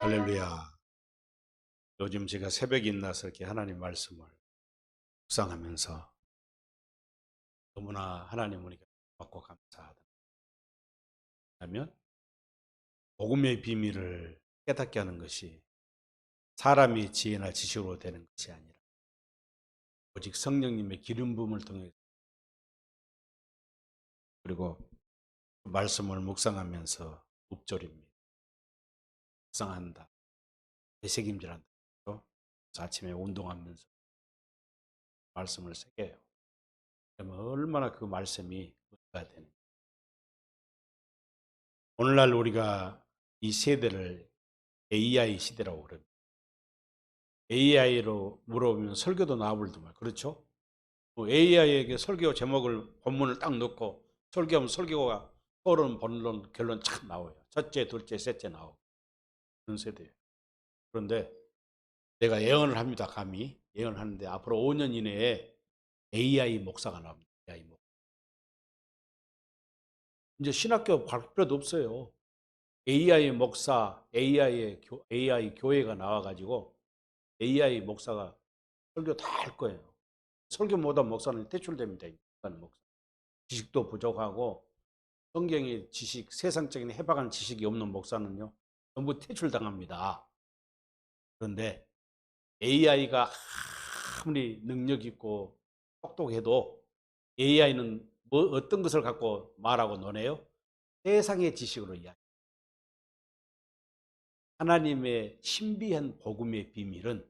할렐루야. 요즘 제가 새벽에 일어나서 이렇게 하나님 말씀을 묵상하면서 너무나 하나님 은혜가 받고 감사하다. 하면 복음의 비밀을 깨닫게 하는 것이 사람의 지혜나 지식으로 되는 것이 아니라 오직 성령님의 기름 부음을 통해 그리고 그 말씀을 묵상하면서 묵절입니다. 묵상한다. 되새김질한다. 그래서 아침에 운동하면서 말씀을 새겨요. 그러면 얼마나 그 말씀이 은혜가 되는 오늘날 우리가 이 세대를 AI 시대라고 그럽니다. AI로 물어보면 설교도 나와버리더만. 그렇죠? AI에게 설교 제목을 본문을 딱 넣고 설교하면 설교가 토론, 본론, 결론 참 나와요. 첫째, 둘째, 셋째 나오고. 그런 세대예요. 그런데 내가 예언을 합니다. 감히 예언을 하는데 앞으로 5년 이내에 AI 목사가 나옵니다. AI 목. 이제 신학교 갈 필요도 없어요. AI 목사, AI 교회가 나와가지고 AI 목사가 설교 다 할 거예요. 설교 못한 목사는 퇴출됩니다. 목사. 지식도 부족하고 성경의 지식, 세상적인 해박한 지식이 없는 목사는요, 전부 퇴출당합니다. 그런데 AI가 아무리 능력 있고 똑똑해도 AI는 어떤 것을 갖고 말하고 노네요? 세상의 지식으로 이야기. 하나님의 신비한 복음의 비밀은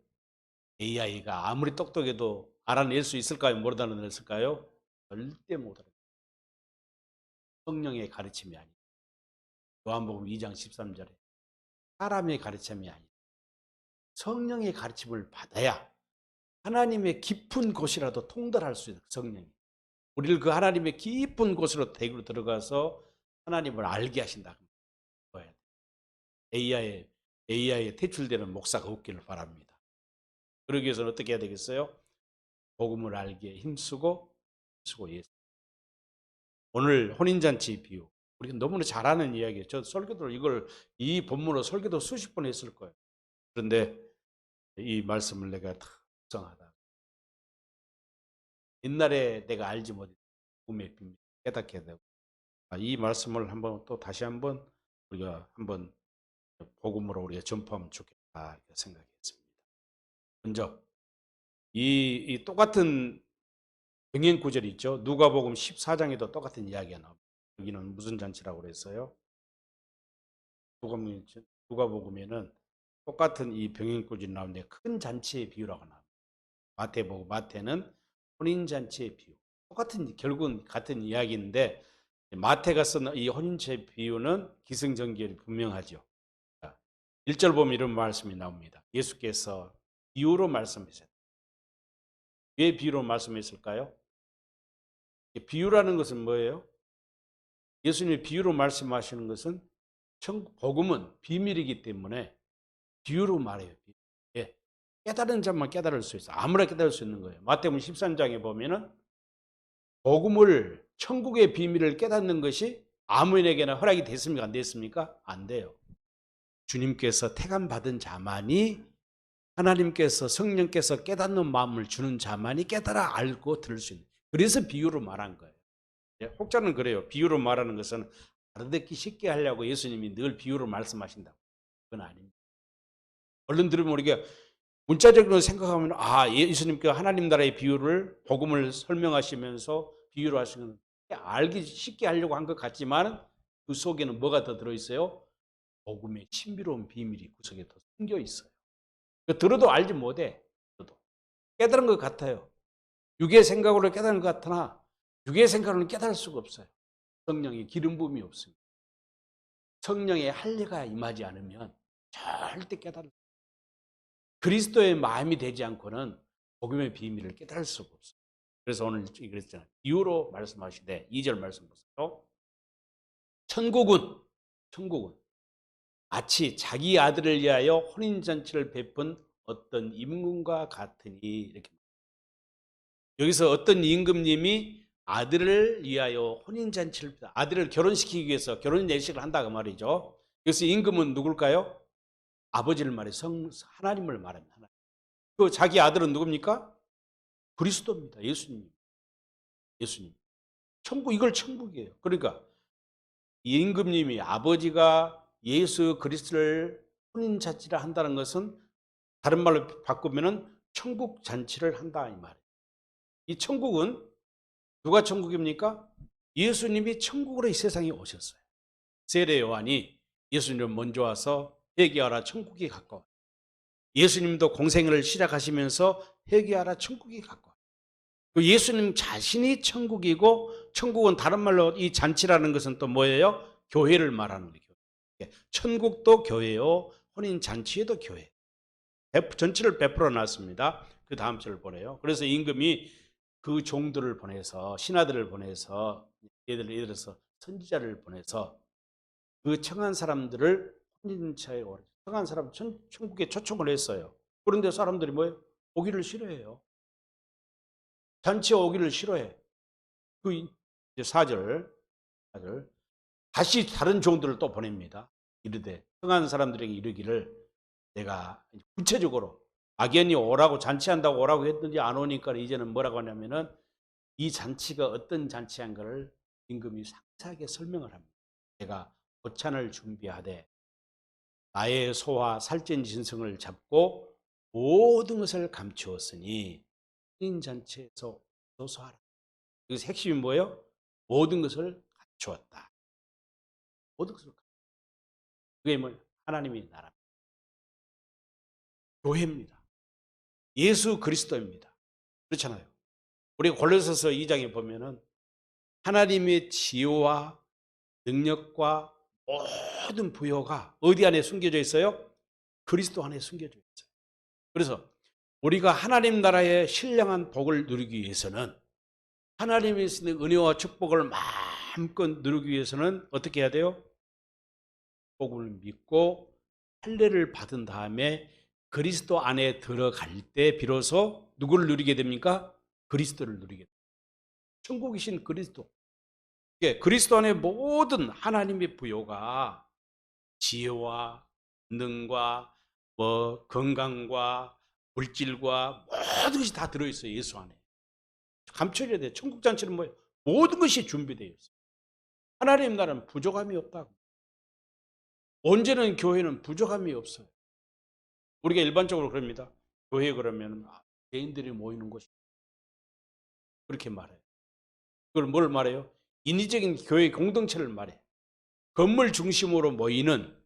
AI가 아무리 똑똑해도 알아낼 수 있을까요? 못 알아냈을까요? 절대 못 알아냅니다. 성령의 가르침이 아니다. 요한복음 2장 13절에 사람의 가르침이 아니다. 성령의 가르침을 받아야 하나님의 깊은 곳이라도 통달할 수 있는 성령이. 우리를 그 하나님의 깊은 곳으로 대구로 들어가서 하나님을 알게 하신다. AI에 퇴출되는 목사가 없기를 바랍니다. 그러기 위해서는 어떻게 해야 되겠어요? 복음을 알기에 힘쓰고 예수. 오늘 혼인잔치 비유. 우리가 너무나 잘 아는 이야기예요. 저 설교도 이 본문으로 설교도 수십 번 했을 거예요. 그런데 이 말씀을 내가 다 묵상하다. 옛날에 내가 알지 못했던 복음의 비밀 깨닫게 되고 이 말씀을 한번 또 다시 한번 우리가 한번 복음으로 우리가 전파하면 좋겠다 이렇게 생각했습니다. 먼저 이 똑같은 병행 구절이 있죠. 누가복음 14장에도 똑같은 이야기가 나옵니다. 여기는 무슨 잔치라고 그랬어요? 누가복음에는 똑같은 이 병행 구절이 나오는데 큰 잔치의 비유라고 나옵니다. 마태는 혼인잔치의 비유. 똑같은 결국은 같은 이야기인데 마태가 쓴 이 혼인잔치 비유는 기승전결이 분명하죠. 1절 보면 이런 말씀이 나옵니다. 예수께서 비유로 말씀하셨다. 왜 비유로 말씀했을까요? 비유라는 것은 뭐예요? 예수님이 비유로 말씀하시는 것은 복음은 비밀이기 때문에 비유로 말해요. 예. 깨달은 자만 깨달을 수 있어요. 아무나 깨달을 수 있는 거예요. 마태복음 13장에 보면은 복음을 천국의 비밀을 깨닫는 것이 아무에게나 허락이 됐습니까? 안 됐습니까? 안 돼요. 주님께서 택함 받은 자만이 하나님께서 성령께서 깨닫는 마음을 주는 자만이 깨달아 알고 들을 수 있는. 그래서 비유로 말한 거예요. 혹자는 그래요. 비유로 말하는 것은 알아듣기 쉽게 하려고 예수님이 늘 비유로 말씀하신다고. 그건 아닙니다. 얼른 들으면 우리가 문자적으로 생각하면 예수님께서 하나님 나라의 비유를 복음을 설명하시면서 비유로 하시는 알기 쉽게 하려고 한 것 같지만 그 속에는 뭐가 더 들어있어요? 복음의 신비로운 비밀이 그 속에 더 숨겨 있어요. 들어도 알지 못해. 깨달은 것 같아요. 육의 생각으로 깨달은 것 같으나 육의 생각으로는 깨달을 수가 없어요. 성령의 기름 부음이 없습니다. 성령의 할례가 임하지 않으면 절대 깨달을 수 없어요. 그리스도의 마음이 되지 않고는 복음의 비밀을 깨달을 수가 없어요. 그래서 오늘 그랬잖아요. 이유로 말씀하시되 2절 말씀 보세요. 천국은 마치 자기 아들을 위하여 혼인잔치를 베푼 어떤 임금과 같으니 이렇게. 여기서 어떤 임금님이 아들을 위하여 혼인잔치를 아들을 결혼시키기 위해서 결혼 예식을 한다 그 말이죠. 그래서 임금은 누굴까요? 아버지를 말해 하나님을 말합니다. 하나님. 그 자기 아들은 누굽니까? 그리스도입니다. 예수님. 예수님. 천국, 이걸 천국이에요. 그러니까 임금님이 아버지가 예수 그리스도를 혼인 잔치를 한다는 것은 다른 말로 바꾸면은 천국 잔치를 한다 이 말이에요. 이 천국은 누가 천국입니까? 예수님이 천국으로 이 세상에 오셨어요. 세례 요한이 예수님을 먼저 와서 회개하라 천국이 가까워. 예수님도 공생애를 시작하시면서 회개하라 천국이 가까워. 그 예수님 자신이 천국이고, 천국은 다른 말로 이 잔치라는 것은 또 뭐예요? 교회를 말하는 거예요. 천국도 교회요, 혼인 잔치에도 교회. 전체를 베풀어 놨습니다. 그 다음 절을 보내요. 그래서 임금이 그 종들을 보내서, 신하들을 보내서, 예를 들어서 선지자를 보내서 그 청한 사람들을 혼인차에 오라. 청한 사람 천국에 초청을 했어요. 그런데 사람들이 뭐예요? 오기를 싫어해요. 잔치에 오기를 싫어해. 그 이제 4절 다시 다른 종들을 또 보냅니다. 이르되 청한 사람들에게 이르기를 내가 구체적으로 악연이 오라고 잔치한다고 오라고 했는지 안 오니까 이제는 뭐라고 하냐면은 이 잔치가 어떤 잔치한 것을 임금이 상세하게 설명을 합니다. 내가 보찬을 준비하되 나의 소와 살찐 진성을 잡고 모든 것을 감추었으니 혼인잔치에서 소소하라. 여기서 핵심이 뭐예요? 모든 것을 갖추었다. 모든 것을 갖추었다. 그게 뭐 하나님의 나라입니다. 교회입니다. 예수 그리스도입니다. 그렇잖아요. 우리 골로새서 2장에 보면은 하나님의 지혜와 능력과 모든 부여가 어디 안에 숨겨져 있어요? 그리스도 안에 숨겨져 있어요. 그래서 우리가 하나님 나라의 신령한 복을 누리기 위해서는, 하나님의 은혜와 축복을 마음껏 누리기 위해서는 어떻게 해야 돼요? 복을 믿고 할례를 받은 다음에 그리스도 안에 들어갈 때 비로소 누구를 누리게 됩니까? 그리스도를 누리게 됩니다. 천국이신 그리스도. 그리스도 안에 모든 하나님의 부요가 지혜와 능과 건강과 물질과 모든 것이 다 들어있어요. 예수 안에. 감춰져야 돼요. 천국 잔치는 뭐예요? 모든 것이 준비되어 있어요. 하나님 나라는 부족함이 없다고. 언제는 교회는 부족함이 없어요. 우리가 일반적으로 그럽니다. 교회 그러면 개인들이 모이는 곳이, 그렇게 말해요. 그걸 뭘 말해요? 인위적인 교회 공동체를 말해요. 건물 중심으로 모이는,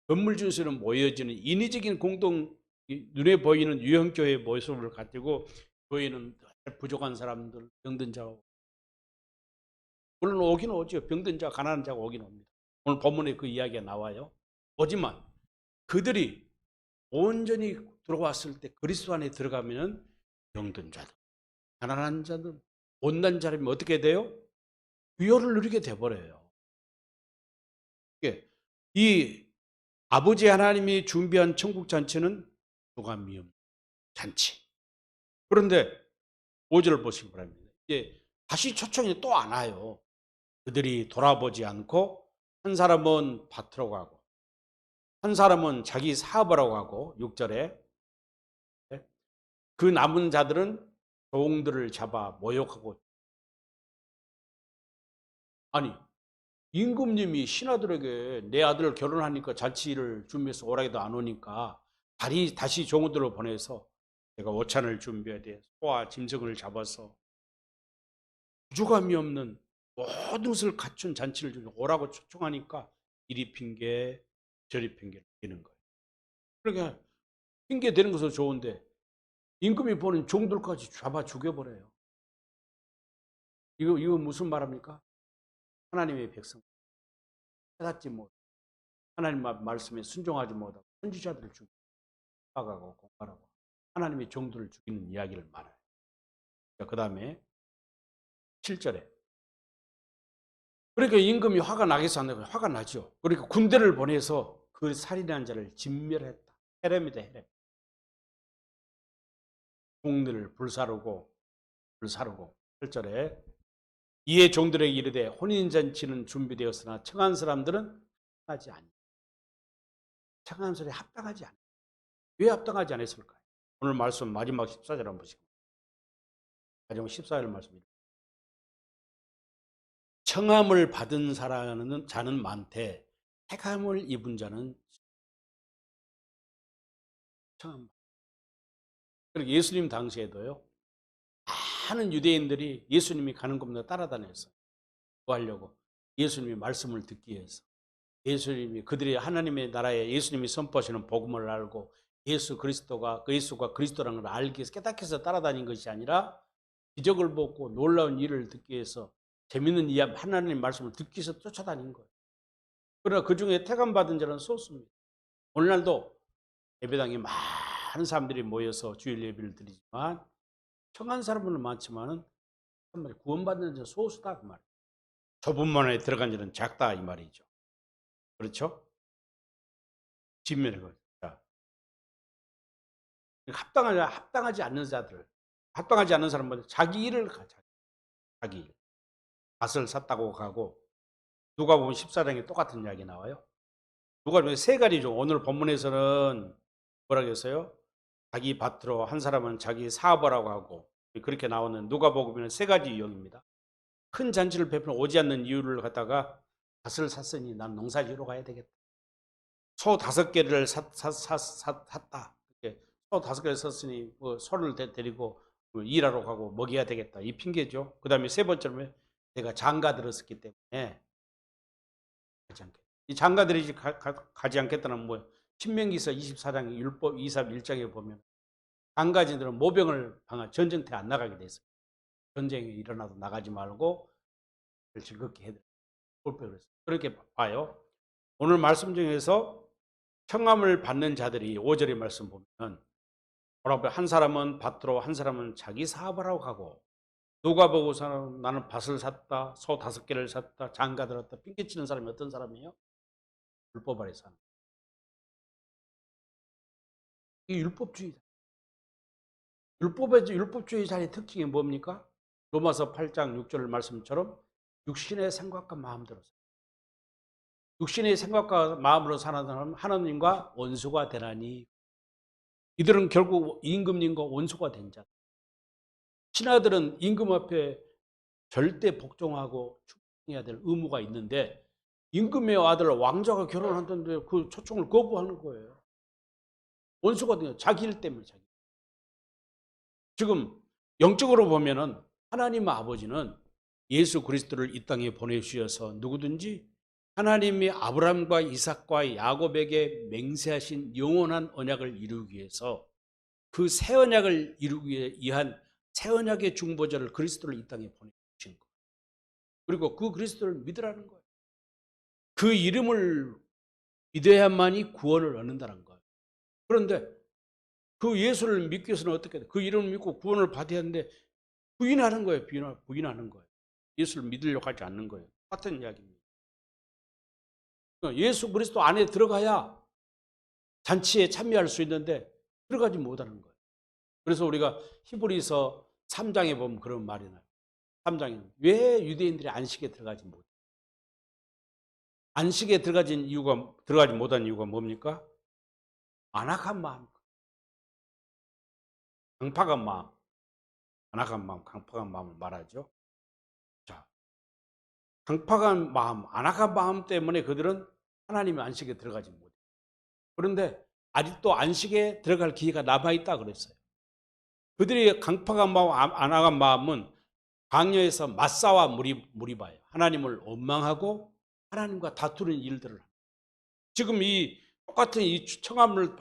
건물 중심으로 모여지는 인위적인 눈에 보이는 유형교회의 모습을 가지고 교회는 부족한 사람들, 병든 자, 물론 오긴 오죠. 병든 자, 가난한 자가 오긴 옵니다. 오늘 본문에 그 이야기가 나와요. 오지만 그들이 온전히 들어왔을 때 그리스도 안에 들어가면 병든 자들, 가난한 자들, 못난 자라면 어떻게 돼요? 부요를 누리게 돼버려요. 이 아버지 하나님이 준비한 천국 잔치는 부감이 없는 잔치. 그런데 5절을 보시기 바랍니다. 이제 다시 초청이 또 안 와요. 그들이 돌아보지 않고 한 사람은 밭으로 가고 한 사람은 자기 사업을 하고 가고 6절에 그 남은 자들은 종들을 잡아 모욕하고. 아니, 임금님이 신하들에게 내 아들 결혼하니까 잔치를 준비해서 오라기도 안 오니까 다시 종들을 보내서 내가 오찬을 준비해야 돼. 소와 짐승을 잡아서 부족함이 없는 모든 것을 갖춘 잔치를 좀 오라고 초청하니까 이리 핑계 저리 핑계를 대는 거예요. 그러니까 핑계 대는 것은 좋은데 임금이 보는 종들까지 잡아 죽여버려요. 이거 무슨 말합니까? 하나님의 백성 깨닫지 못, 하나님 말씀에 순종하지 못하고 선지자들을 죽여가고 공갈하고 하나님의 종들을 죽이는 이야기를 말해요. 그 다음에 7절에 그러니까 임금이 화가 나겠어 안 나겠어? 화가 나죠. 그러니까 군대를 보내서 그 살인한 자를 진멸했다. 헤렘이다, 헤렘. 종들을 불사르고 8절에 이에 종들에게 이르되 혼인잔치는 준비되었으나 청한 사람들은 하지 아니. 청한 소리에 합당하지 않아요. 왜 합당하지 않았을까요? 오늘 말씀 마지막 14절 한번 보시고 마지막 14절 말씀입니다. 청함을 받은 자는 많되 택함을 입은 자는 청함. 그리고 예수님 당시에도요. 많은 유대인들이 예수님이 가는 곳마다 따라다녔어요. 뭐 하려고? 예수님의 말씀을 듣기 위해서. 예수님이 그들이 하나님의 나라에 예수님이 선포하시는 복음을 알고 예수가 그리스도라는 걸 알기 위해서 깨닫기 위해서 따라다닌 것이 아니라 기적을 보고 놀라운 일을 듣기 위해서 재밌는 하나님의 말씀을 듣기 위해서 쫓아다닌 거예요. 그러나 그중에 택함받은 자는 소수입니다. 오늘날도 예배당에 많은 사람들이 모여서 주일 예배를 드리지만 청한 사람은 많지만은 구원받는 자는 소수다 그 말이에요. 좁은 문 안에 들어간 자는 작다 이 말이죠. 그렇죠? 뒷면에 합당하지 않는 자들, 합당하지 않는 사람은 자기 일을 가자. 자기 일. 밭을 샀다고 가고 누가 보면 14장에 똑같은 이야기 나와요. 누가 보면 세 가지죠. 오늘 본문에서는 뭐라고 했어요? 자기 밭으로 한 사람은 자기 사업을 하고 하고 그렇게 나오는 누가복음에는 세 가지 유형입니다. 큰 잔치를 베풀어 오지 않는 이유를 갖다가 밭을 샀으니 난 농사지로 가야 되겠다. 소 5개를 샀다. 이렇게 소 5개를 샀으니 뭐 소를 데리고 일하러 가고 먹여야 되겠다. 이 핑계죠. 그 다음에 세 번째로 내가 장가 들었었기 때문에 가지 않겠다. 이 장가 들이지 가지 않겠다는 뭐예요? 신명기서 24장 율법 21장에 보면 장가진들은 모병을 방한 전쟁터에 안 나가게 돼 있어요. 전쟁이 일어나도 나가지 말고 즐겁게 해야 돼요. 그렇게 봐요. 오늘 말씀 중에서 청함을 받는 자들이 5절의 말씀 보면 뭐라고 한 사람은 밭으로 한 사람은 자기 사업을 하고 가고 누가 보고서는 나는 밭을 샀다, 소 5개를 샀다, 장가 들었다 핑계치는 사람이 어떤 사람이에요? 율법 아래 사는. 이 율법주의자. 율법주의자의 특징이 뭡니까? 로마서 8장 6절 말씀처럼 육신의 생각과 마음대로 육신의 생각과 마음으로 사는 사람은 하나님과 원수가 되나니 이들은 결국 임금님과 원수가 된 자. 신하들은 임금 앞에 절대 복종하고 충성해야 될 의무가 있는데 임금의 아들 왕자가 결혼한다는데 그 초청을 거부하는 거예요. 원수가 돼요. 자기 일 때문에 자기. 지금 영적으로 보면은 하나님 아버지는 예수 그리스도를 이 땅에 보내주셔서 누구든지 하나님이 아브라함과 이삭과 야곱에게 맹세하신 영원한 언약을 이루기 위해서 그 새 언약을 이루기 위한 새 언약의 중보자를 그리스도를 이 땅에 보내주신 거예요. 그리고 그 그리스도를 믿으라는 거예요. 그 이름을 믿어야만이 구원을 얻는다는 거예요. 그런데 그 예수를 믿기 위해서는 어떻게 돼? 그 이름을 믿고 구원을 받아야 하는데 부인하는 거예요. 부인하는 거예요. 예수를 믿으려고 하지 않는 거예요. 같은 이야기입니다. 예수 그리스도 안에 들어가야 잔치에 참여할 수 있는데 들어가지 못하는 거예요. 그래서 우리가 히브리서 3장에 보면 그런 말이 나요. 3장에는 왜 유대인들이 안식에 들어가지 못해요? 안식에 들어가지 못한 이유가 뭡니까? 안악한 마음, 강팍한 마음, 강팍한 마음을 말하죠. 자, 강팍한 마음, 안악한 마음 때문에 그들은 하나님의 안식에 들어가지 못해요. 그런데 아직도 안식에 들어갈 기회가 남아있다 그랬어요. 그들이 강팍한 마음, 안악한 마음은 광야에서 맞사와 무리바예요. 하나님을 원망하고 하나님과 다투는 일들을 합니다. 지금 이 똑같은 이 청함을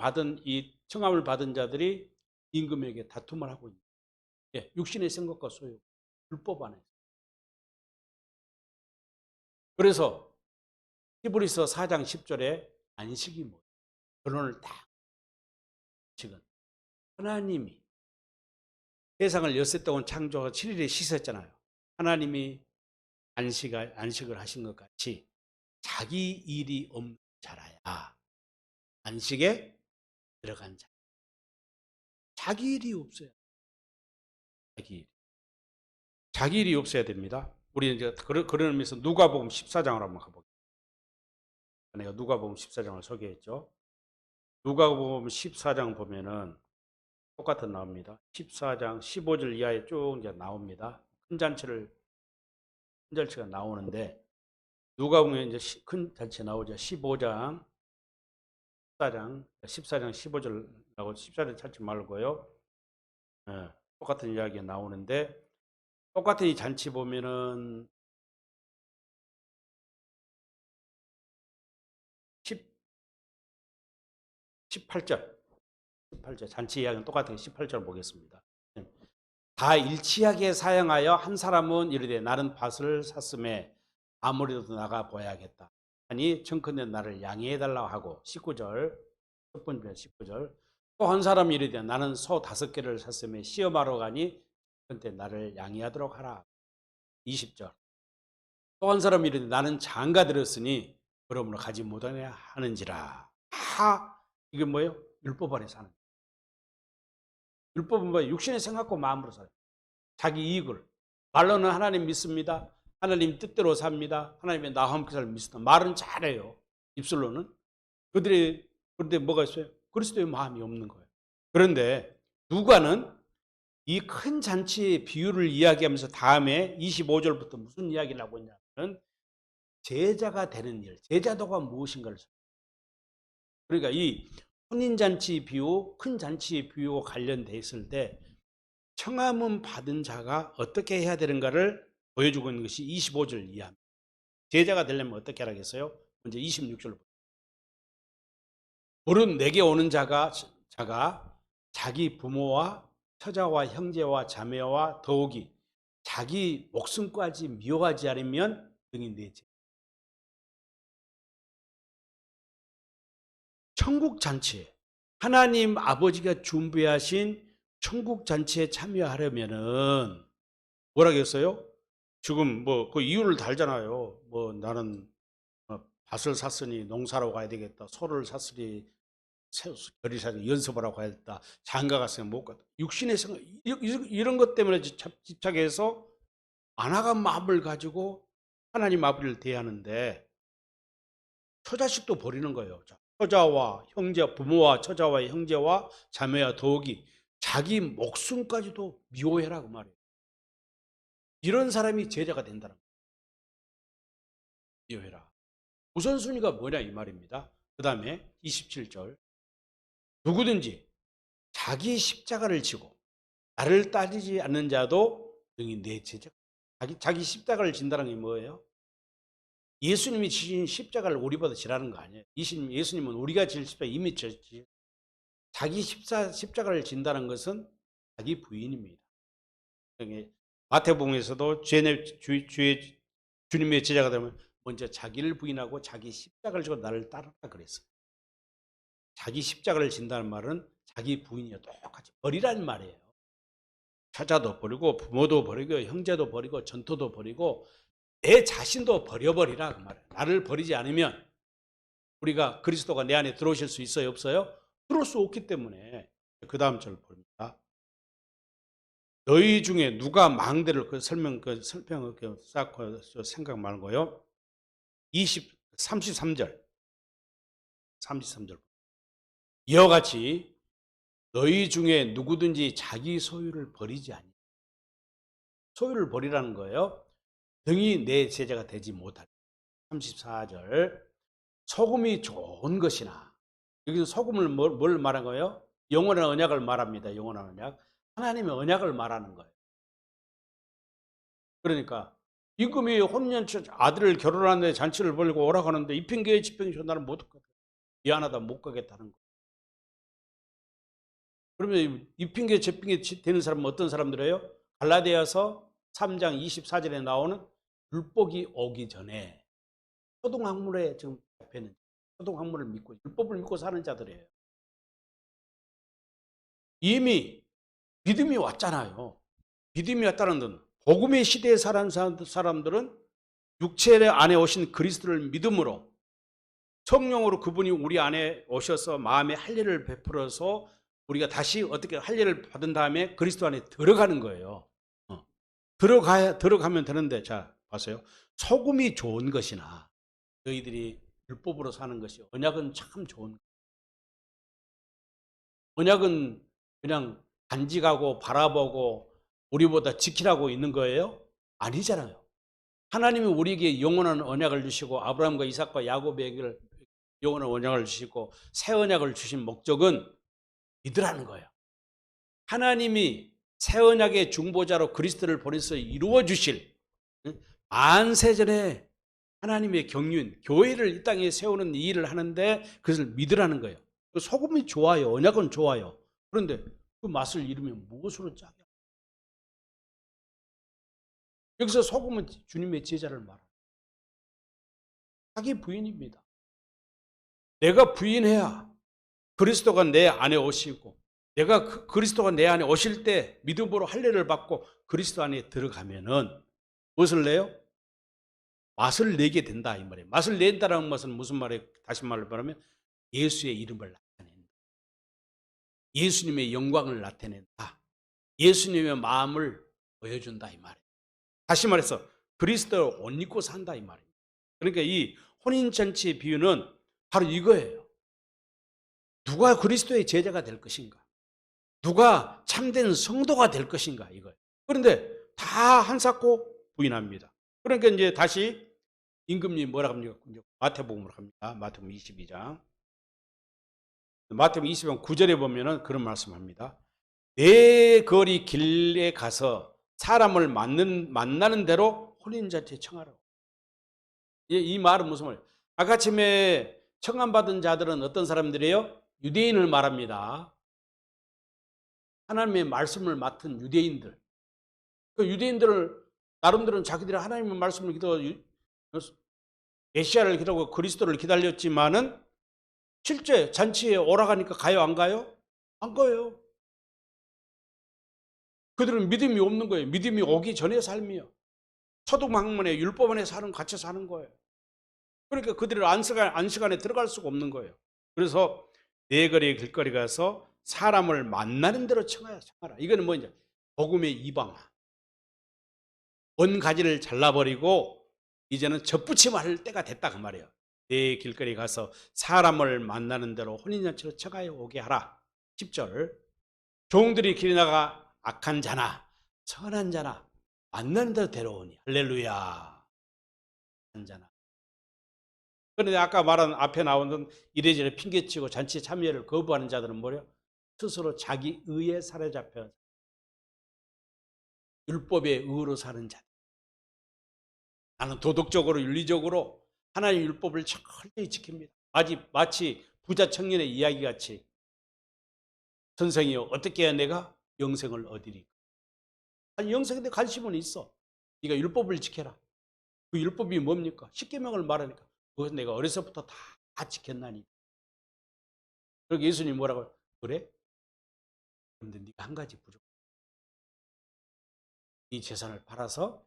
받은 자들이 임금에게 다툼을 하고 있는 거예요. 육신의 생각과 소유, 율법 안에서. 그래서 히브리서 4장 10절에 안식이 뭐예요? 결론을 딱 지금 하나님이 세상을 엿새 동안 창조하고 7일에 쉬셨잖아요. 하나님이 안식을 하신 것 같이 자기 일이 없는 자라야 안식에 들어간 자. 자기 일이 없어요. 자기 일이 없어야 됩니다. 우리 이제 그런 의미에서 누가복음 14장을 한번 가볼게요. 내가 누가복음 14장을 소개했죠. 누가복음 14장 보면은 똑같은 나옵니다. 14장 15절 이하에 쭉 이제 나옵니다. 큰 잔치가 나오는데 누가복음에 이제 큰 잔치 나오죠. 15장, 14장 15절하고 14절 찾지 말고요. 예, 똑같은 이야기가 나오는데 똑같은 이 잔치 보면은 10, 18절, 18절 잔치 이야기는 똑같은 18절 보겠습니다. 다 일치하게 사용하여 한 사람은 이르되 나는 밭을 샀음에 아무래도 나가 보아야겠다 아니 청컨대 나를 양해해 달라고 하고 19절 첫 번째 19절 또 한 사람이 이르되 나는 소 5개를 샀음에 시험하러 가니 청컨대 나를 양해하도록 하라 20절 또 한 사람이 이르되 나는 장가 들었으니 그러므로 가지 못하냐 하는지라 다 이게 뭐예요? 율법 아래 사는 율법은 뭐 육신의 생각과 마음으로 살아요. 자기 이익을 말로는 하나님 믿습니다. 하나님 뜻대로 삽니다. 하나님의 나와 함께 살 믿습니다. 말은 잘해요. 입술로는. 그런데 뭐가 있어요? 그리스도의 마음이 없는 거예요. 그런데 누가는 이 큰 잔치의 비유를 이야기하면서 다음에 25절부터 무슨 이야기를 하고 있냐면 제자가 되는 일, 제자도가 무엇인가를 그러니까 이 혼인잔치 비유, 큰 잔치의 비유와 관련돼 있을 때 청함은 받은 자가 어떻게 해야 되는가를 보여주고 있는 것이 25절 이하입니다. 제자가 되려면 어떻게 하라겠어요? 먼저 26절. 무릇 내게 오는 자가 자기 부모와 처자와 형제와 자매와 더욱이 자기 목숨까지 미워하지 않으면 등이 내 죄. 천국 잔치, 하나님 아버지가 준비하신 천국 잔치에 참여하려면은 뭐라겠어요? 지금 뭐 그 이유를 달잖아요. 뭐 나는 밭을 샀으니 농사로 가야 되겠다. 소를 샀으니 결의사니 연습을 하고 가야 겠다. 장가 갔으니 못 갔다. 육신의 생각 이런 것 때문에 집착해서 안아간 마음을 가지고 하나님 아버지를 대하는데 처자식도 버리는 거예요. 처자와 형제, 부모와 처자와 형제와 자매와 더욱이 자기 목숨까지도 미워해라 그 말이에요. 이런 사람이 제자가 된다는 거예요. 미워해라. 우선순위가 뭐냐 이 말입니다. 그 다음에 27절 누구든지 자기 십자가를 지고 나를 따르지 않는 자도 능히 내 제자. 자기 십자가를 진다는 게 뭐예요? 예수님이 지신 십자가를 우리보다 지라는 거 아니에요. 예수님은 우리가 질 십자가 이미 졌지. 자기 십자가를 진다는 것은 자기 부인입니다. 마태복음에서도 주님의 제자가 되면 먼저 자기를 부인하고 자기 십자가를 지고 나를 따르라 그랬어요. 자기 십자가를 진다는 말은 자기 부인이요 똑같이 버리라는 말이에요. 처자도 버리고 부모도 버리고 형제도 버리고 전토도 버리고 내 자신도 버려버리라 그 말이에요. 나를 버리지 않으면 우리가 그리스도가 내 안에 들어오실 수 있어요 없어요? 들어올 수 없기 때문에 그 다음 절 봅니다. 너희 중에 누가 망대를 설명을 쌓고 생각 말고요. 33절 이와 같이 너희 중에 누구든지 자기 소유를 버리지 않니 소유를 버리라는 거예요. 등이 내 제자가 되지 못할 34절 소금이 좋은 것이나 여기서 소금을 뭘 말한 거예요? 영원한 언약을 말합니다. 영원한 언약 하나님의 언약을 말하는 거예요. 그러니까 임금이 혼인잔치 아들을 결혼하는데 잔치를 벌리고 오라고 하는데 이 핑계에 저 핑계에 나는 못 가겠다. 미안하다 못 가겠다는 거. 그러면 이 핑계 저 핑계 되는 사람은 어떤 사람들이에요? 갈라디아서 3장 24절에 나오는 율법이 오기 전에 초등학문에 지금 잡혀있는 초등학문을 믿고 율법을 믿고 사는 자들이에요. 이미 믿음이 왔잖아요. 믿음이 왔다는 건 복음의 시대에 살아가는 사람들은 육체 안에 오신 그리스도를 믿음으로 성령으로 그분이 우리 안에 오셔서 마음에 할례를 베풀어서 우리가 다시 어떻게 할례를 받은 다음에 그리스도 안에 들어가는 거예요. 들어가면 되는데 자 보세요. 소금이 좋은 것이나 너희들이 율법으로 사는 것이 언약은 참 좋은 언약은 그냥 간직하고 바라보고 우리보다 지키라고 있는 거예요? 아니잖아요. 하나님이 우리에게 영원한 언약을 주시고 아브라함과 이삭과 야곱에게 영원한 언약을 주시고 새 언약을 주신 목적은 믿으라는 거예요. 하나님이 새 언약의 중보자로 그리스도를 보내서 이루어 주실 만세전에 하나님의 경륜, 교회를 이 땅에 세우는 이 일을 하는데 그것을 믿으라는 거예요. 소금이 좋아요. 언약은 좋아요. 그런데 그 맛을 잃으면 무엇으로 짜게? 여기서 소금은 주님의 제자를 말합니다. 자기 부인입니다. 내가 부인해야 그리스도가 내 안에 오시고 내가 그리스도가 내 안에 오실 때 믿음으로 할례를 받고 그리스도 안에 들어가면은 무엇을 내요? 맛을 내게 된다 이 말이에요. 맛을 낸다는 것은 무슨 말이에요? 다시 말을 말하면 예수의 이름을 나타낸다. 예수님의 영광을 나타낸다. 예수님의 마음을 보여준다 이 말이에요. 다시 말해서 그리스도를 옷 입고 산다 이 말입니다. 그러니까 이 혼인잔치의 비유는 바로 이거예요. 누가 그리스도의 제자가 될 것인가? 누가 참된 성도가 될 것인가? 이거예요. 그런데 다 한사코 부인합니다. 그러니까 이제 다시 임금님이 뭐라고 합니까? 마태복음으로 갑니다. 마태복음 22장. 마태복음 22장 9절에 보면은 그런 말씀합니다. 내 거리 길에 가서 사람을 만나는 대로 혼인잔치에 청하라고. 이 말은 무슨 말이에요? 아까침에 청함받은 자들은 어떤 사람들이에요? 유대인을 말합니다. 하나님의 말씀을 맡은 유대인들. 그 유대인들을 나름대로는 자기들이 하나님의 말씀을 기도 메시아를 기다리고 그리스도를 기다렸지만은 실제 잔치에 오라가니까 가요 안 가요? 안 가요. 그들은 믿음이 없는 거예요. 믿음이 오기 전의 삶이요. 서두망문에 율법 안에 같이 사는 거예요. 그러니까 그들은 안식안에 들어갈 수가 없는 거예요. 그래서 네거리 길거리 가서 사람을 만나는 대로 청하라. 이거는 뭐냐? 복음의 이방화. 원 가지를 잘라버리고 이제는 접붙임할 때가 됐다 그 말이에요. 네 길거리 가서 사람을 만나는 대로 혼인잔치로 청하여 오게 하라. 10절. 종들이 길에 나가 악한 자나 선한 자나 만나는 대로 데려오니 할렐루야. 악한 자나. 그런데 아까 말한 앞에 나오는 이래저래 핑계치고 잔치 참여를 거부하는 자들은 뭐래요? 스스로 자기 의에 사로잡혀 율법의 의로 사는 자. 나는 도덕적으로 윤리적으로 하나님 율법을 철저히 지킵니다. 마치 부자 청년의 이야기같이 선생이여 어떻게 해야 내가 영생을 얻으리까? 아니 영생에 대해 관심은 있어. 네가 율법을 지켜라. 그 율법이 뭡니까? 십계명을 말하니까 그것은 내가 어려서부터 다 지켰나니. 그리고 예수님이 뭐라고? 그래? 그런데 네가 한 가지 부족해. 이 재산을 팔아서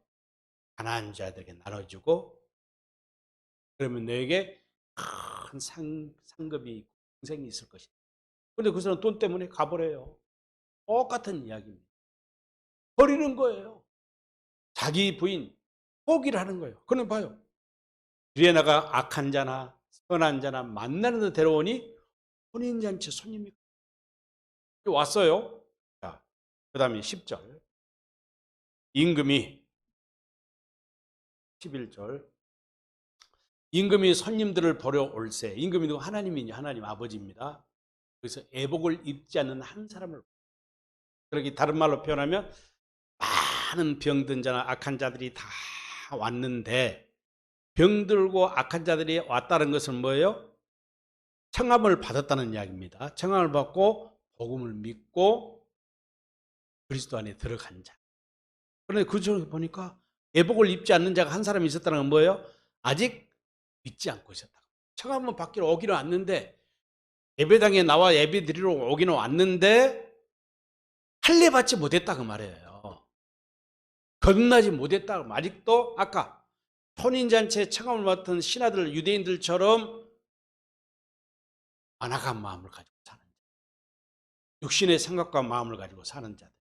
가난한 자들에게 나눠주고 그러면 너에게 큰 상급이 공생이 있을 것이다. 그런데 그 사람은 돈 때문에 가버려요. 똑같은 이야기입니다. 버리는 거예요. 자기 부인 포기를 하는 거예요. 그럼 봐요. 뒤에 나가 악한 자나 선한 자나 만나는 데 데려오니 혼인잔치 손님이 왔어요. 자, 그 다음에 10절. 임금이 11절. 임금이 손님들을 보러 올세. 임금이 누구? 하나님이니 하나님 아버지입니다. 그래서 애복을 입지 않는 한 사람을 그렇게 다른 말로 표현하면 많은 병든 자나 악한 자들이 다 왔는데 병들고 악한 자들이 왔다는 것은 뭐예요? 청함을 받았다는 이야기입니다. 청함을 받고 복음을 믿고 그리스도 안에 들어간 자. 그런데 그 중에 보니까 애복을 입지 않는 자가 한 사람이 있었다는 건 뭐예요? 아직 믿지 않고 있었다. 청함을 받기로 오기는 왔는데 예배당에 나와 예배 드리러 오기는 왔는데 할례 받지 못했다 그 말이에요. 거듭나지 못했다. 아직도 아까 혼인잔치에 청함을 맡은 신하들 유대인들처럼 완악한 마음을 가지고 사는 자. 육신의 생각과 마음을 가지고 사는 자들.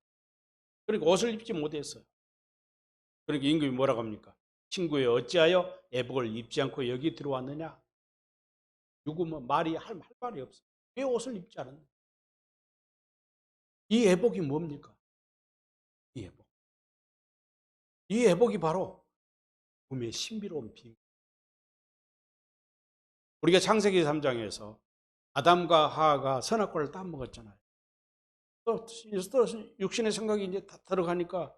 그러니까 옷을 입지 못했어요. 그러니까 임금이 뭐라고 합니까? 친구여 어찌하여 애복을 입지 않고 여기 들어왔느냐? 누구 뭐 할 말이 없어. 왜 옷을 입지 않았냐? 이 회복이 뭡니까? 이 회복. 이 회복이 바로 구원의 신비로운 비밀. 우리가 창세기 3장에서 아담과 하하가 선악과를 따먹었잖아요. 또 육신의 생각이 이제 다 들어가니까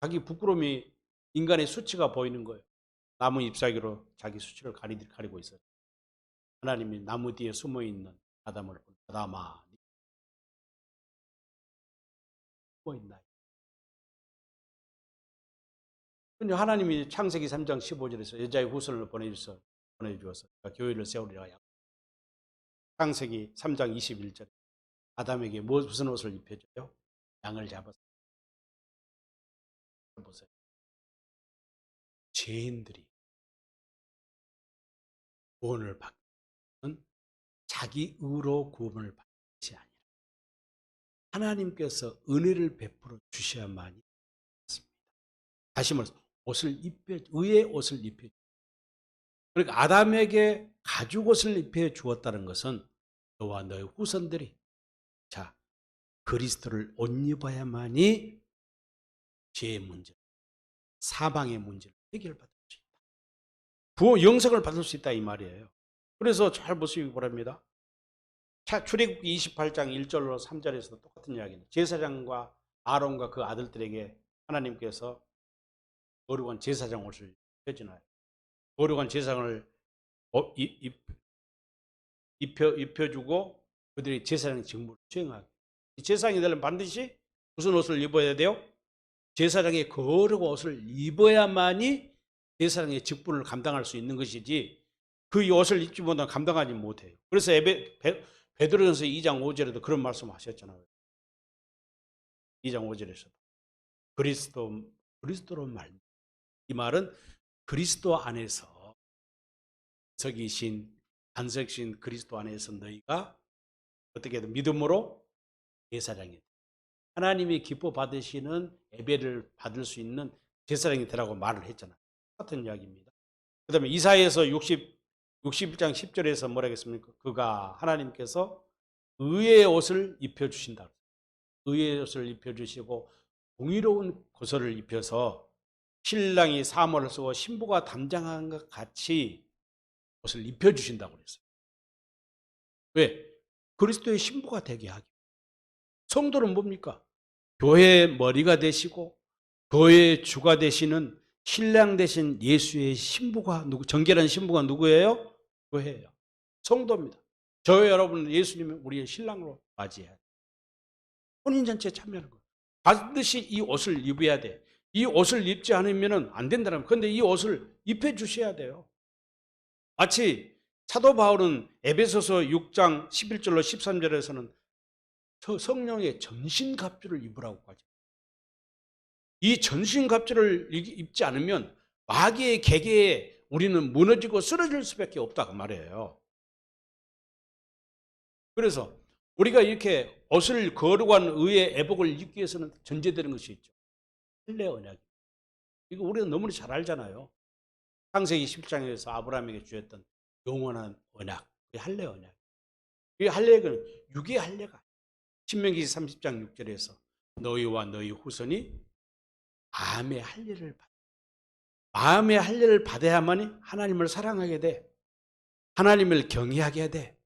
자기 부끄러움이 인간의 수치가 보이는 거예요. 나무 잎사귀로 자기 수치를 가리고 있어요. 하나님이 나무 뒤에 숨어 있는 아담을 보고 아담아, 숨어 있나? 근데 하나님이 창세기 3장 15절에서 여자의 후손을 보내주어서 그러니까 교회를 세우리라. 창세기 3장 21절 아담에게 무슨 옷을 입혀줘요? 양을 잡아서. 보세요. 죄인들이 구원을 받는 자기 의로 구원을 받는 것이 아니라 하나님께서 은혜를 베풀어 주셔야만이 있습니다. 다시 말해서 의의 옷을 입혀. 그러니까 아담에게 가죽 옷을 입혀 주었다는 것은 너와 너의 후손들이 자 그리스도를 옷 입어야만이 죄의 문제, 사방의 문제를 해결받을 수 있다. 부호 영생을 받을 수 있다 이 말이에요. 그래서 잘 보시기 바랍니다. 출애굽기 28장 1절로 3절에서도 똑같은 이야기입니다. 제사장과 아론과 그 아들들에게 하나님께서 거룩한 제사장 옷을 입혀주나요? 거룩한 제사장을 입혀주고 그들이 제사장의 직무를 수행하게. 제사장이 되려면 반드시 무슨 옷을 입어야 돼요? 제사장의 거룩한 옷을 입어야만이 제사장의 직분을 감당할 수 있는 것이지 그 옷을 입지 못하면 감당하지 못해요. 그래서 베드로전서 2장 5절에도 그런 말씀하셨잖아요. 2장 5절에서도 그리스도로 말. 이 말은 그리스도 안에서 반석이신 그리스도 안에서 너희가 어떻게든 믿음으로 제사장이 하나님이 기뻐 받으시는 예배를 받을 수 있는 제사장이 되라고 말을 했잖아요. 똑같은 이야기입니다. 그 다음에 이사야에서 61장 10절에서 뭐라 했습니까? 그가 하나님께서 의의 옷을 입혀주신다. 의의 옷을 입혀주시고 공의로운 고소를 입혀서 신랑이 사모를 쓰고 신부가 담장한 것 같이 옷을 입혀주신다고 그랬어요. 왜? 그리스도의 신부가 되게 하기. 성도는 뭡니까? 교회의 머리가 되시고 교회의 주가 되시는 신랑 되신 예수의 신부가 정결한 신부가 누구예요? 교회예요. 성도입니다. 저와 여러분은 예수님을 우리의 신랑으로 맞이해야 돼요. 혼인잔치에 참여하는 거예요. 반드시 이 옷을 입어야 돼. 이 옷을 입지 않으면 안 된다는 거예요. 그런데 이 옷을 입혀주셔야 돼요. 마치 사도 바울은 에베소서 6장 11절로 13절에서는 성령의 전신갑주를 입으라고 하죠. 이 전신갑주를 입지 않으면 마귀의 계계에 우리는 무너지고 쓰러질 수밖에 없다고 말이에요. 그래서 우리가 이렇게 옷을 거룩한 의의 애복을 입기 위해서는 전제되는 것이 있죠. 할례 언약. 이거 우리가 너무나 잘 알잖아요. 창세기 10장에서 아브라함에게 주었던 영원한 언약, 할례 언약. 이 할례는 육의 할례가 신명기 30장 6절에서 너희와 너희 후손이 마음의 할례를 받아. 마음의 할례를 받아야만이 하나님을 사랑하게 돼. 하나님을 경외하게 돼.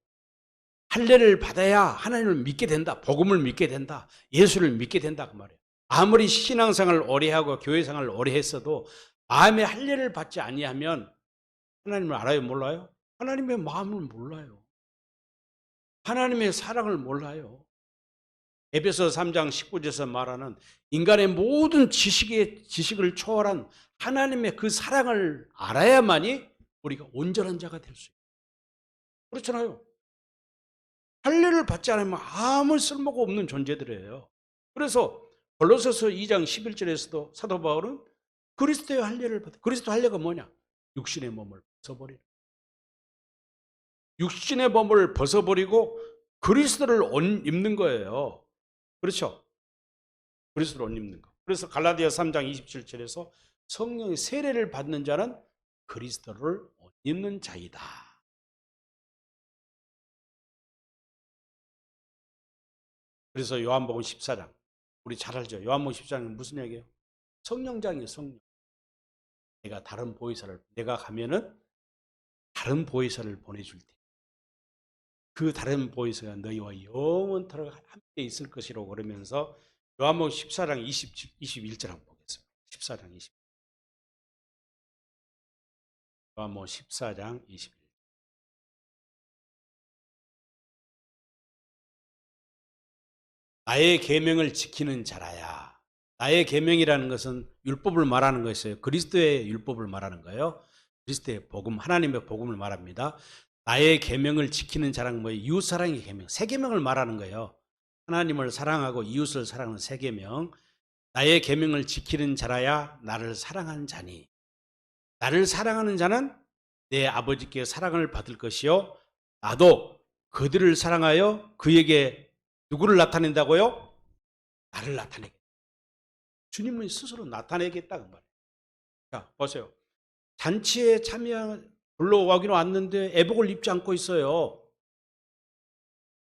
할례를 받아야 하나님을 믿게 된다. 복음을 믿게 된다. 예수를 믿게 된다 그 말이에요. 아무리 신앙생활을 오래 하고 교회생활을 오래 했어도 마음의 할례를 받지 아니하면 하나님을 알아요, 몰라요? 하나님의 마음을 몰라요. 하나님의 사랑을 몰라요. 에베소 3장 19절에서 말하는 인간의 모든 지식을 초월한 하나님의 그 사랑을 알아야만이 우리가 온전한 자가 될 수 있어요. 그렇잖아요. 할례를 받지 않으면 아무 쓸모가 없는 존재들이에요. 그래서 골로새서 2장 11절에서도 사도 바울은 그리스도의 할례를 받아. 그리스도 할례가 뭐냐? 육신의 몸을 벗어버리는. 육신의 몸을 벗어버리고 그리스도를 옷 입는 거예요. 그렇죠? 그리스도를 옷 입는 거. 그래서 갈라디아 3장 27절에서 성령의 세례를 받는 자는 그리스도를 옷 입는 자이다. 그래서 요한복음 14장 우리 잘 알죠. 요한복음 14장은 무슨 얘기예요? 성령장이에요. 성령. 내가 가면은 다른 보혜사를 보내줄 때 그 다른 보혜사가 너희와 영원토록 함께 있을 것이라고 그러면서 요한복음 14장 21절 한번 보겠습니다. 14장 20. 요한복음 14장 21. 나의 계명을 지키는 자라야. 나의 계명이라는 것은 율법을 말하는 것이에요. 그리스도의 율법을 말하는 거예요. 그리스도의 복음, 하나님의 복음을 말합니다. 나의 계명을 지키는 자랑 뭐예요? 이웃 사랑의 계명, 세 계명을 말하는 거예요. 하나님을 사랑하고 이웃을 사랑하는 세 계명. 나의 계명을 지키는 자라야 나를 사랑하는 자니. 나를 사랑하는 자는 내 아버지께 사랑을 받을 것이요 나도 그들을 사랑하여 그에게 누구를 나타낸다고요? 나를 나타내겠다. 주님은 스스로 나타내겠다는 말이에요. 자, 보세요. 잔치에 불러오기로 왔는데 애복을 입지 않고 있어요.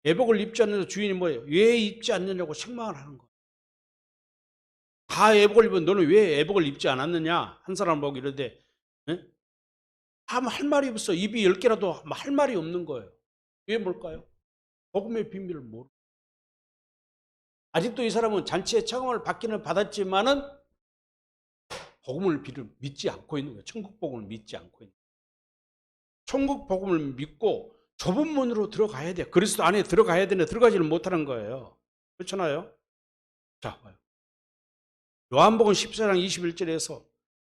애복을 입지 않는데 주인이 뭐예요? 왜 입지 않느냐고 책망을 하는 거예요. 다 애복을 입은 너는 왜 애복을 입지 않았느냐? 한 사람 보고 이러는데 할 말이 없어. 입이 10개라도 할 말이 없는 거예요. 왜 뭘까요? 복음의 비밀을 모르고. 아직도 이 사람은 잔치의 청음을 받기는 받았지만은 복음을 믿지 않고 있는 거예요. 천국 복음을 믿지 않고 있는 거예요. 천국 복음을 믿고 좁은 문으로 들어가야 돼. 그리스도 안에 들어가야 되는데 들어가지를 못하는 거예요. 그렇잖아요. 자, 요한복음 14장 21절에서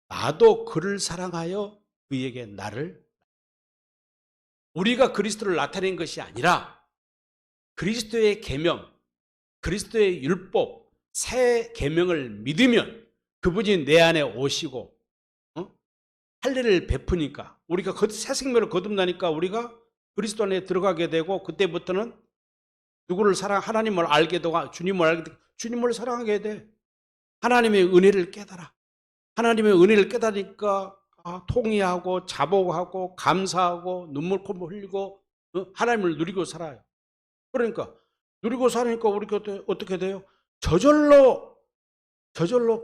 나도 그를 사랑하여 그에게 나를 우리가 그리스도를 나타낸 것이 아니라 그리스도의 계명, 그리스도의 율법, 새 계명을 믿으면 그분이 내 안에 오시고 할례를 베푸니까 우리가 새 생명을 거듭나니까 우리가 그리스도 안에 들어가게 되고 그때부터는 누구를 하나님을 알게 되고 주님을 알게 되고 주님을 사랑하게 돼. 하나님의 은혜를 깨달아. 하나님의 은혜를 깨달으니까 통의하고 자복하고 감사하고 눈물 콧물 흘리고 하나님을 누리고 살아요. 그러니까 누리고 사니까 우리가 어떻게 돼요? 저절로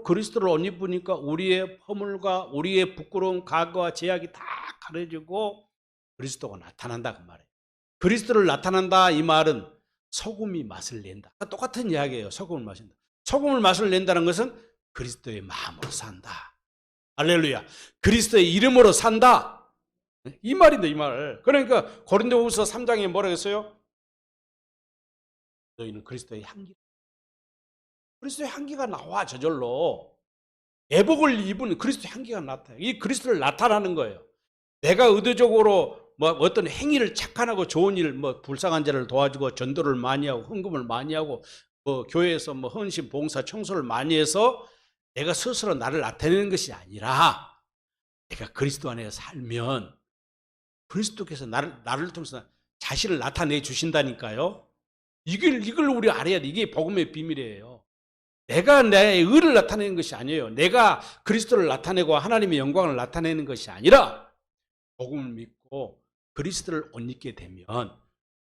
그리스도를 옷 입으니까 우리의 허물과 우리의 부끄러운 과거와 제약이 다 가려지고 그리스도가 나타난다 그 말이에요. 그리스도를 나타난다 이 말은 소금이 맛을 낸다. 똑같은 이야기예요. 소금을 마신다. 소금을 맛을 낸다는 것은 그리스도의 마음으로 산다. 할렐루야. 그리스도의 이름으로 산다. 이 말인데 이 말. 그러니까 고린도후서 3장에 뭐라고 했어요? 너희는 그리스도의 향기. 그리스도의 향기가 나와 저절로. 애복을 입은 그리스도의 향기가 나타나요. 이 그리스도를 나타나는 거예요. 내가 의도적으로 어떤 행위를 착한하고 좋은 일, 불쌍한 자를 도와주고 전도를 많이 하고 헌금을 많이 하고 교회에서 헌신, 봉사, 청소를 많이 해서 내가 스스로 나를 나타내는 것이 아니라 내가 그리스도 안에 살면 그리스도께서 나를 통해서 자신을 나타내 주신다니까요. 이걸 우리 알아야 돼. 이게 복음의 비밀이에요. 내가 내 의를 나타내는 것이 아니에요. 내가 그리스도를 나타내고 하나님의 영광을 나타내는 것이 아니라 복음을 믿고 그리스도를 옷 입게 되면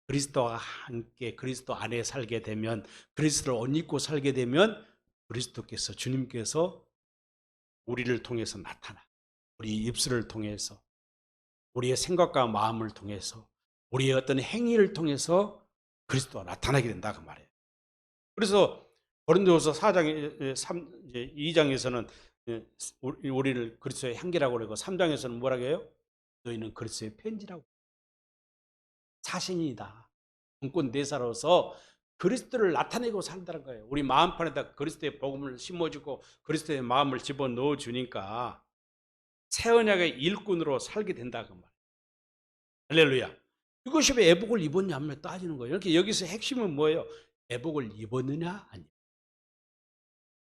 그리스도와 함께 그리스도 안에 살게 되면 그리스도를 옷 입고 살게 되면 그리스도께서 주님께서 우리를 통해서 나타나 우리 입술을 통해서 우리의 생각과 마음을 통해서 우리의 어떤 행위를 통해서 그리스도가 나타나게 된다 그 말이에요. 그래서 고린도후서 2장에서는 우리를 그리스도의 향기라고 그러고 3장에서는 뭐라고 해요? 너희는 그리스도의 편지라고. 사신이다. 공권 대사로서 그리스도를 나타내고 산다는 거예요. 우리 마음판에다 그리스도의 복음을 심어주고 그리스도의 마음을 집어넣어 주니까 새 언약의 일꾼으로 살게 된다 그 말. 할렐루야. 이것이 왜 애복을 입었냐 하면 따지는 거예요. 이렇게 여기서 핵심은 뭐예요? 애복을 입었느냐 아니냐.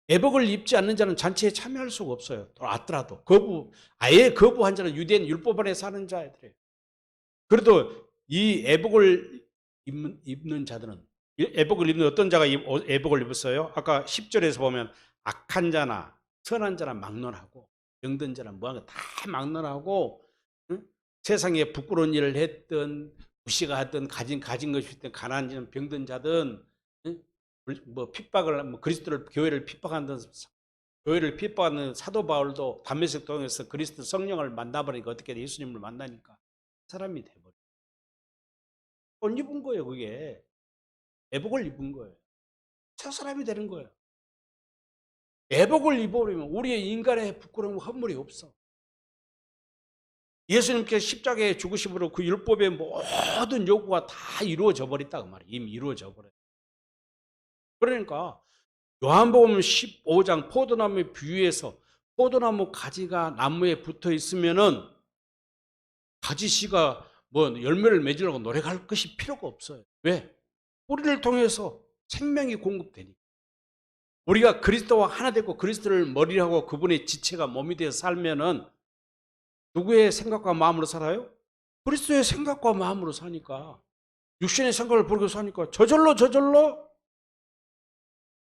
애복을 입지 않는 자는 잔치에 참여할 수가 없어요. 왔더라도 아예 거부한 자는 유대인 율법 안에 사는 자들이에요. 그래도 이 애복을 입는 자들은 애복을 입는 어떤 자가 애복을 입었어요? 아까 10절에서 보면 악한 자나 선한 자나 막론하고 병든 자나 뭐하는 다 막론하고 세상에 부끄러운 일을 했던 무시가 하던 가진 것이 있던 가난한 병든 자든 뭐 핍박을 뭐 그리스도를 교회를 핍박하는 사도 바울도 담메색 동에서 그리스도 성령을 만나버리니까 어떻게 돼? 예수님을 만나니까 사람이 돼버려. 옷 입은 거예요, 그게. 애복을 입은 거예요. 새 사람이 되는 거예요. 애복을 입어버리면 우리의 인간의 부끄러움 허물이 없어. 예수님께서 십자가에 죽으심으로 그 율법의 모든 요구가 다 이루어져 버렸다 그 말이에요. 이미 이루어져 버렸어요. 그러니까 요한복음 15장 포도나무에 비유해서 포도나무 가지가 나무에 붙어 있으면은 가지씨가 뭐 열매를 맺으려고 노력할 것이 필요가 없어요. 왜? 우리를 통해서 생명이 공급되니까. 우리가 그리스도와 하나 되고 그리스도를 머리로 하고 그분의 지체가 몸이 되어 살면은 누구의 생각과 마음으로 살아요? 그리스도의 생각과 마음으로 사니까, 육신의 생각을 버리고 사니까 저절로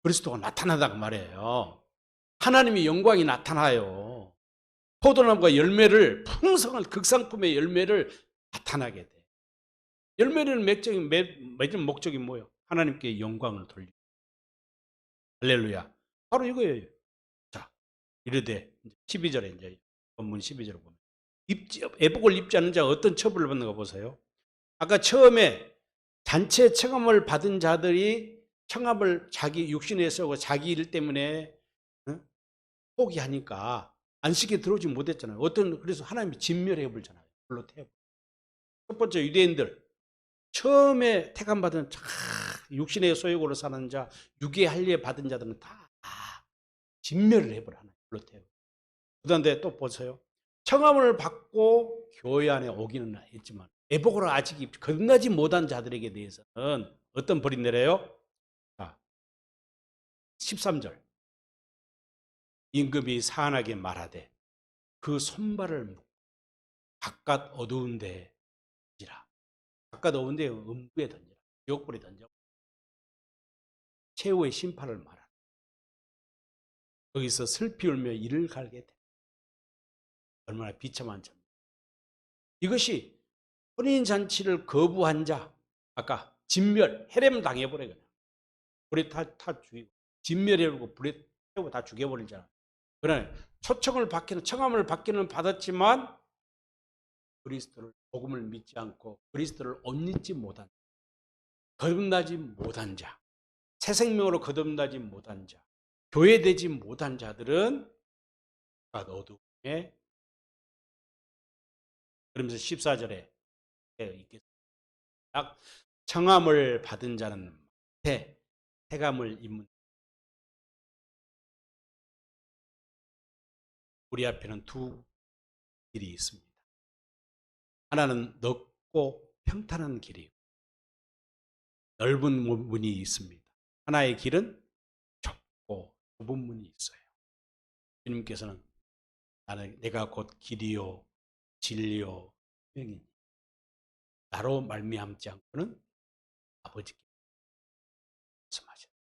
그리스도가 나타나다고 말이에요. 하나님의 영광이 나타나요. 포도나무가 열매를, 풍성한 극상품의 열매를 나타나게 돼. 열매를 맺은 목적이 뭐예요? 하나님께 영광을 돌리고. 할렐루야. 바로 이거예요. 자, 이르되 12절에 이제 본문 12절을 보면 애복을 입지 않는 자가 어떤 처벌을 받는가 보세요. 아까 처음에 단체 청함을 받은 자들이 청함을 자기 육신에 쓰고 자기 일 때문에 포기하니까 안식에 들어오지 못했잖아요. 그래서 하나님이 진멸해 버리잖아요. 불로 태워. 첫 번째 유대인들 처음에 택함받은 육신의 소욕으로 사는 자, 육의 할례 받은 자들은 다 진멸을 해버려 하나님 불로 태워. 그런데 또 보세요. 청함을 받고 교회 안에 오기는 했지만 애복으로 아직 건너지 못한 자들에게 대해서는 어떤 벌이 내려요? 자, 13절. 임금이 사안하게 말하되 그 손발을 묶고 바깥 어두운 데에 던지라. 바깥 어두운 데에 음부에 던지라. 지옥불에 던져. 최후의 심판을 말하라. 거기서 슬피 울며 이를 갈게 돼. 얼마나 비참한 점. 이것이 혼인잔치를 거부한 자, 아까 진멸, 해렘 당해버려 그냥. 불에 타 죽이고 진멸해버리고 불에 태우고 다 죽여버리잖아. 그러나 청함을 받기는 받았지만 그리스도를 복음을 믿지 않고 그리스도를 옷 입지 못한 거듭나지 못한 자, 새 생명으로 거듭나지 못한 자, 교회되지 못한 자들은 어둠에. 그러면서 14절에 청함을 받은 자는 태감을 입는. 우리 앞에는 두 길이 있습니다. 하나는 넓고 평탄한 길이고 넓은 문이 있습니다. 하나의 길은 좁고 좁은 문이 있어요. 주님께서는 내가 곧 길이요 진리요 생명이니 나로 말미암지 않고는 아버지께 말씀하셨다.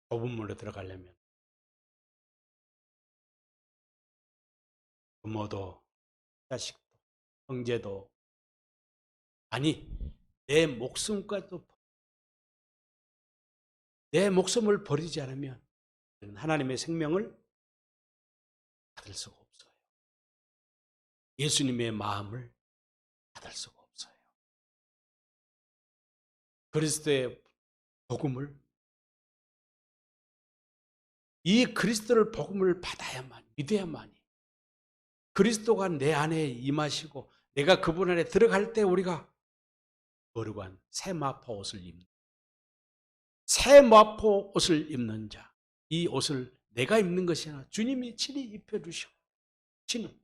좁은 문으로 들어가려면 부모도 자식도 형제도 아니 내 목숨까지도 내 목숨을 버리지 않으면 하나님의 생명을 받을 수가 없어요. 예수님의 마음을 받을 수가 없어요. 그리스도의 복음을, 이 그리스도를 복음을 받아야만, 믿어야만이 그리스도가 내 안에 임하시고 내가 그분 안에 들어갈 때 우리가 거룩한 새 마포 옷을 입는, 새 마포 옷을 입는 자, 이 옷을 내가 입는 것이 아니라 주님이 친히 입혀주시고 친히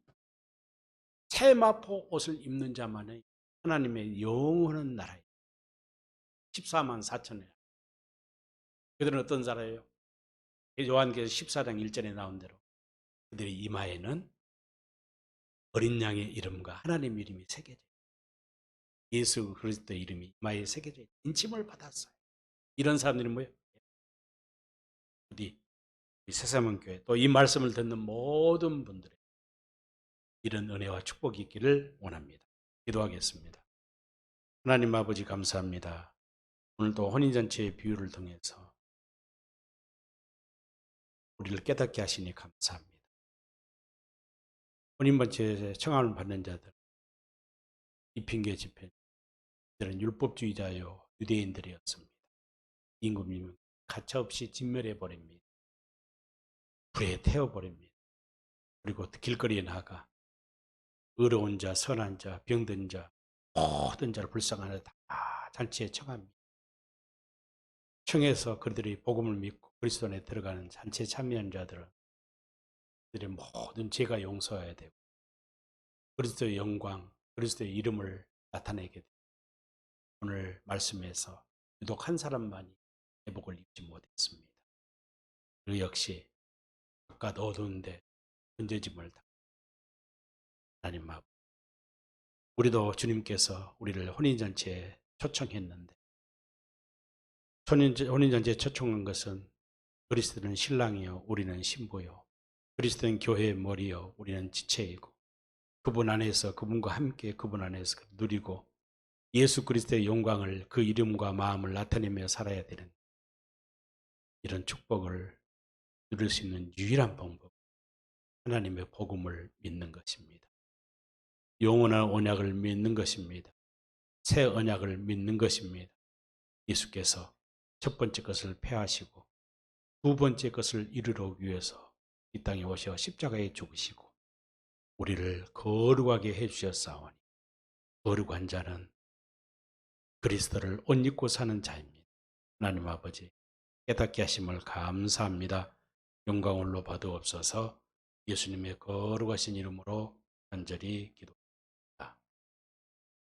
새 마포 옷을 입는 자만이 하나님의 영원한 나라에 14만 4천에. 그들은 어떤 자라예요? 요한계시록 14장 1절에 나온 대로 그들의 이마에는 어린 양의 이름과 하나님 이름이 새겨져 예수 그리스도 이름이 이마에 새겨져 인침을 받았어요. 이런 사람들이 뭐예요? 우리 새사문교회 또 이 말씀을 듣는 모든 분들의 이런 은혜와 축복이 있기를 원합니다. 기도하겠습니다. 하나님 아버지 감사합니다. 오늘도 혼인잔치의 비유를 통해서 우리를 깨닫게 하시니 감사합니다. 혼인잔치에 청함을 받는 자들, 이핑계 집회, 그들은 율법주의자요 유대인들이었습니다. 임금님은 가차없이 진멸해 버립니다. 불에 태워 버립니다. 그리고 길거리에 나가 의로운 자, 선한 자, 병든 자, 모든 자를 불쌍한 자 다 잔치에 청합니다. 청해서 그들이 복음을 믿고 그리스도 안에 들어가는 잔치에 참여한 자들은 그들의 모든 죄가 용서해야 되고 그리스도의 영광, 그리스도의 이름을 나타내게 됩니다. 오늘 말씀에서 유독 한 사람만이 회복을 입지 못했습니다. 그 역시 바깥 어두운데 번제짐을 다 하나님 아버지, 우리도 주님께서 우리를 혼인잔치에 초청했는데 혼인잔치에 초청한 것은 그리스도는 신랑이요 우리는 신부요 그리스도는 교회의 머리요 우리는 지체이고 그분 안에서 그분과 함께 그분 안에서 누리고 예수 그리스도의 영광을 그 이름과 마음을 나타내며 살아야 되는 이런 축복을 누릴 수 있는 유일한 방법, 하나님의 복음을 믿는 것입니다. 영원한 언약을 믿는 것입니다. 새 언약을 믿는 것입니다. 예수께서 첫 번째 것을 폐하시고 두 번째 것을 이루러 위해서 이 땅에 오셔 십자가에 죽으시고 우리를 거룩하게 해주셨사오니 거룩한 자는 그리스도를 옷 입고 사는 자입니다. 하나님 아버지 깨닫게 하심을 감사합니다. 영광 홀로 받으옵소서. 예수님의 거룩하신 이름으로 간절히 기도